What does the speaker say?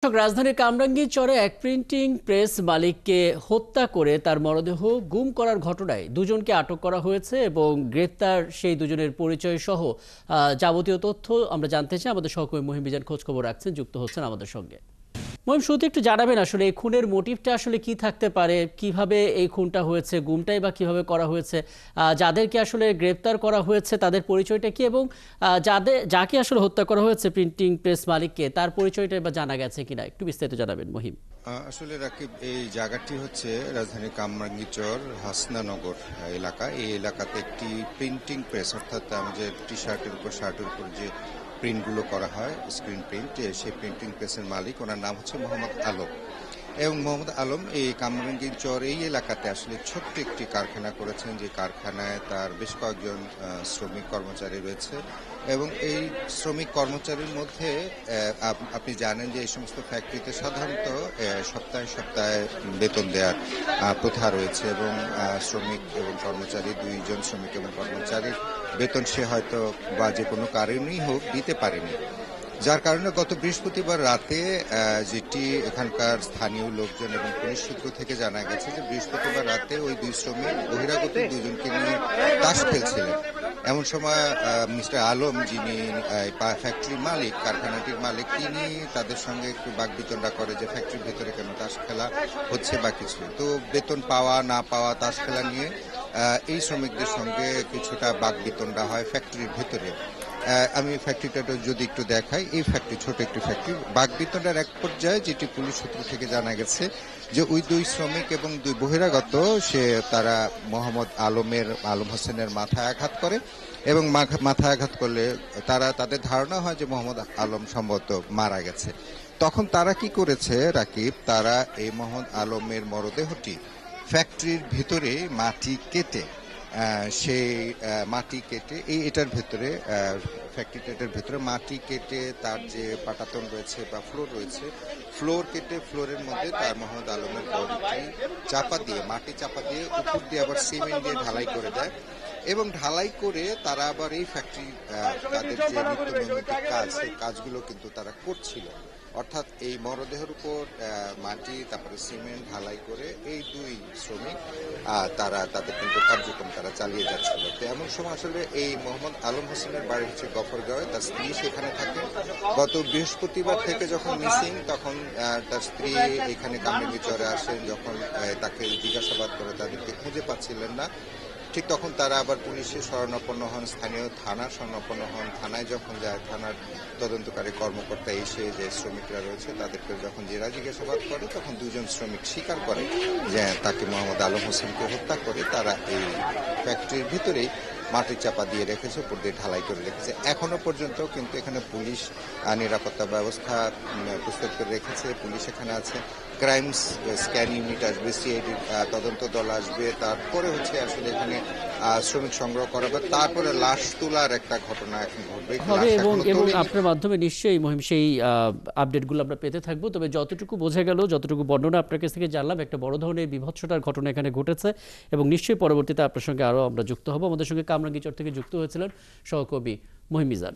দর্শক, রাজধানীর কামরাঙ্গীরচরে এক প্রিন্টিং প্রেস মালিককে হত্যা করে তার মরদেহ গুম করার ঘটনায় দুজনকে আটক করা হয়েছে এবং গ্রেপ্তার সেই দুজনের পরিচয় সহ যাবতীয় তথ্য আমরা জানতে চাই। আমাদের সহকর্মী মহিম মিজান খোঁজ খবর রাখছেন, যুক্ত হচ্ছেন আমাদের সঙ্গে। মহিম, শুরুতে একটু জানাবেন আসলে এই খুনের মোটিভটা আসলে কি থাকতে পারে, কিভাবে এই খুনটা হয়েছে, গুমটাই বা কিভাবে করা হয়েছে, যাদেরকে আসলে গ্রেপ্তার করা হয়েছে তাদের পরিচয়টা কি, এবং যাকে আসলে হত্যা করা হয়েছে প্রিন্টিং প্রেস মালিককে তার পরিচয়টা বা জানা গেছে কিনা, একটু বিস্তারিত জানাবেন মহিম। আসলে রাকিব, এই জায়গাটি হচ্ছে রাজধানীর কামরাঙ্গীরচর হাসনানগর এলাকা। এই এলাকাতে একটি প্রিন্টিং প্রেস, অর্থাৎ আমাদের টি শার্টের উপর শার্টের উপর যে প্রিন্টগুলো করা হয়, স্ক্রিন প্রিন্ট, সেই প্রিন্টিং প্রেসের মালিক, ওনার নাম হচ্ছে মোহাম্মদ আলম। এবং মোহাম্মদ আলম এই কামরাঙ্গীরচর এই এলাকাতে আসলে ছোট্ট একটি কারখানা করেছেন, যে কারখানায় তার বেশ কয়েকজন শ্রমিক কর্মচারী রয়েছে। এবং এই শ্রমিক কর্মচারীর মধ্যে আপনি জানেন যে এই সমস্ত ফ্যাক্টরিতে সাধারণত সপ্তাহে সপ্তাহে বেতন দেওয়ার প্রথা রয়েছে, এবং শ্রমিক এবং কর্মচারী, দুইজন শ্রমিক এবং কর্মচারীর বেতন সে হয়তো বা যে কোনো কারণেই হোক দিতে পারেনি। যার কারণে গত বৃহস্পতিবার রাতে যেটি এখানকার স্থানীয় লোকজন এবং পুলিশ সূত্র থেকে জানা গেছে যে বৃহস্পতিবার রাতে ওই দুই শ্রমিক বহিরাগত দুজনকে নিয়ে তাস খেলছিলেন। এমন সময় মিস্টার আলম, যিনি ফ্যাক্টরির মালিক, কারখানাটির মালিক, তিনি তাদের সঙ্গে একটু বাকবিতণ্ডা করে যে ফ্যাক্টরির ভেতরে কেন তাস খেলা হচ্ছে বা কিছু। তো বেতন পাওয়া না পাওয়া, তাস খেলা নিয়ে এই শ্রমিকদের সঙ্গে কিছুটা বাকবিতণ্ডা হয় ফ্যাক্টরির ভেতরে। আমি ফ্যাক্টরিটা যদি একটু দেখাই, এই ফ্যাক্টরি ছোট একটি ফ্যাক্টরি। বাকবিতণ্ডার এক পর্যায়ে, যেটি পুলিশ সূত্র থেকে জানা গেছে, যে ওই দুই শ্রমিক এবং দুই বহিরাগত তারা মোহাম্মদ আলম হোসেনের মাথায় আঘাত করে, এবং মাথায় আঘাত করলে তাদের ধারণা হয় যে মোহাম্মদ আলম সম্ভবত মারা গেছে। তখন তারা কি করেছে রাকিব, তারা এই মোহাম্মদ আলমের মরদেহটি ফ্যাক্টরির ভিতরে মাটি কেটে এটার ভেতরে ফ্যাক্টরিটার ভেতরে মাটি কেটে তার যে পাটাতন রয়েছে বা ফ্লোর রয়েছে, ফ্লোর কেটে ফ্লোরের মধ্যে তার মোহাম্মদ আলমের বডিটি মাটি চাপা দিয়ে উপর দিয়ে আবার সিমেন্ট দিয়ে ঢালাই করে দেয়। এবং ঢালাই করে তারা আবার এই ফ্যাক্টরি তাদের যে নিত্য নৈমিত্তিক কাজ, সেই কাজগুলো কিন্তু তারা করছিল। অর্থাৎ এই মরদেহের উপর মাটি, তারপরে সিমেন্ট ঢালাই করে এই দুই শ্রমিক তারা তাদের কিন্তু কার্যক্রম তারা চালিয়ে যাচ্ছিল। তো এমন সময় আসলে এই মোহাম্মদ আলম হোসেনের বাড়ি হচ্ছে গফরগাঁওয়ে, তার স্ত্রী সেখানে থাকে। গত বৃহস্পতিবার থেকে যখন মিসিং, তখন তার স্ত্রী এখানে কামরাঙ্গীরচরে আসেন। যখন তাকে জিজ্ঞাসাবাদ করে তাদেরকে খুঁজে পাচ্ছিলেন না, ঠিক তখন তারা আবার পুলিশের শরণাপন্ন হন, স্থানীয় থানার শরণাপন্ন হন। থানায় যখন যায়, থানার তদন্তকারী কর্মকর্তা এসে যে শ্রমিকরা রয়েছে তাদেরকে যখন জেরা জিজ্ঞাসাবাদ করে, তখন দুজন শ্রমিক স্বীকার করে যে তাকে মোহাম্মদ আলম হোসেনকে হত্যা করে তারা এই ফ্যাক্টরির ভিতরেই মাটির চাপা দিয়ে রেখেছে, উপর দিয়ে ঢালাই করে রেখেছে। এখনো পর্যন্ত কিন্তু এখানে পুলিশ নিরাপত্তা ব্যবস্থা প্রস্তুত করে রেখেছে। পুলিশ এখানে আছে, ক্রাইমস স্ক্যান ইউনিট আসবে, সিআইডি তদন্ত দল আসবে, তারপরে হচ্ছে আসলে এখানে শ্রমিক সংগ্রহ করা হবে, তারপরে লাশ তোলার একটা ঘটনা এখন ঘটবে এবং আপনার মাধ্যমে নিশ্চয়ই মহিম সেই আপডেটগুলো আমরা পেতে থাকবো। তবে যতটুকু বোঝা গেল, যতটুকু বর্ণনা আপনার কাছ থেকে জানলাম, একটা বড় ধরনের বিভৎসতার ঘটনা এখানে ঘটেছে এবং নিশ্চয়ই পরবর্তীতে আপনার সঙ্গে আরও আমরা যুক্ত হব। আমাদের সঙ্গে কামরাঙ্গীরচর থেকে যুক্ত হয়েছিলেন সহকর্মী মহিম মিজান।